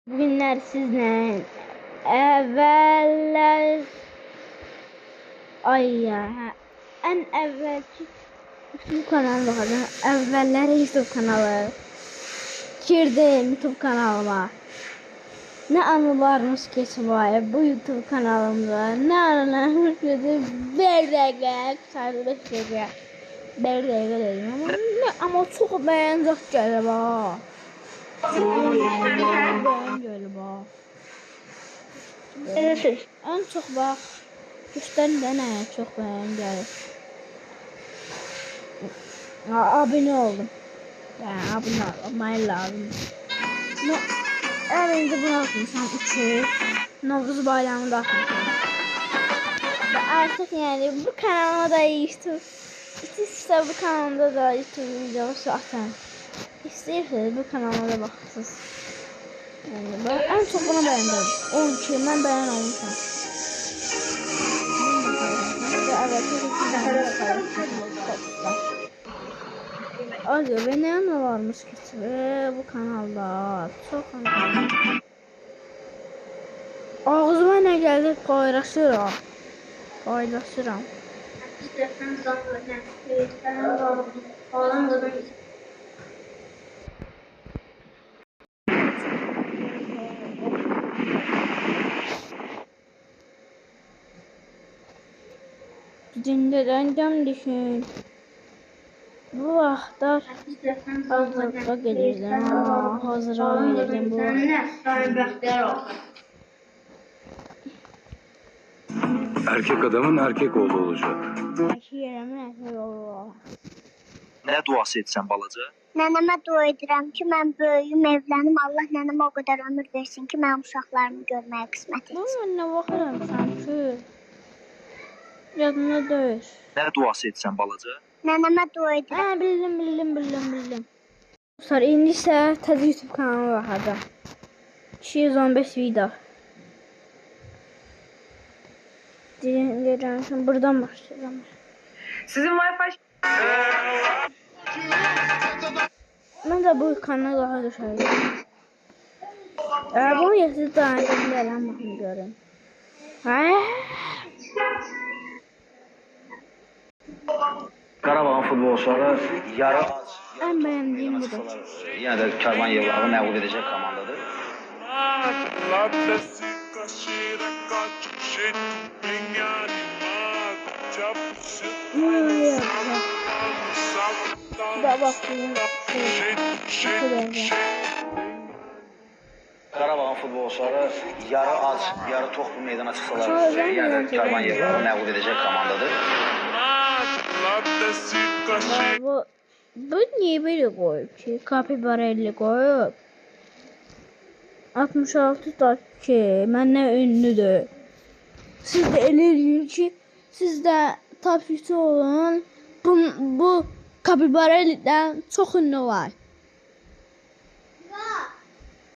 Bugünler sizle evveller ay ya en evvelki YouTube kanalı vardı. Evvelleri YouTube kanalı. Girdim YouTube kanalıma. Ne anılarımız geçiyor bu YouTube kanalımda. Ne anılarımız geçiyor. Bir dakika. Sadece 5 dakika. Bir dakika dedim ama çok beğenecek galiba. Galiba. En çok bak. Üstten de ne çok beğendim. Abone oldum. Yani abone olmayı lazım. Önce bunu atmışım 300. Novruz bayramında atmışım. Ve artık yani bu kanalıma da YouTube. İşte bu kanalda da YouTube videosu atan. İsterseniz bu kanala da bakırsınız. Yani ben en çok bunu beğendim. 12 ben beğen olmuşum. Acaba ne varmış ki bu kanalda? Çok önemli. Ağzıma ne geldi? Paylaşıram. Gündədən düşün. Bu vaxtlar hazırlığa gelirdim. Hazırlığa gelirdim bu vaxt. Erkek adamın erkek oğlu olacak. Erkek oğlu. Nə duası etsən balaca? Nənəmə dua edirəm ki, mən böyüyüm, evlənim. Allah nənəmə o qədər ömür versin ki, mənim uşaqlarımı görməyə qismət etsin. Mən nə baxıram sanki. Yadımda deyil. Nə duası etsən balaca? Nənəmə dua edirəm. Bildim. Sonra indi isə təzə YouTube kanalıma baxacağam. 215 video. Deyirəm ki, buradan başlayacağım. Sizin Wi-Fi Mən də bu kanala daha düşərəm. Bunu yaxşı daha edirəm, baxın görün. Qarabağın futbolçuları yarı ac. Ən bəyəndiyim budur. Yenə də Karvan Yevlağı məğlub edəcək komandadır. Da baxın. Qarabağın futbolçuları yarı ac, yarı tox bu meydana çıxsalar, yenə də Karvan Yevlağı məğlub edəcək komandadır. Bu niye böyle koyup ki? Kapibarelli koyup. 66 takipçi. Məndən ünlüdür. Siz de eləyin ki, siz de takipçi olun. Bu Kapibarelli'dən çox ünlü var.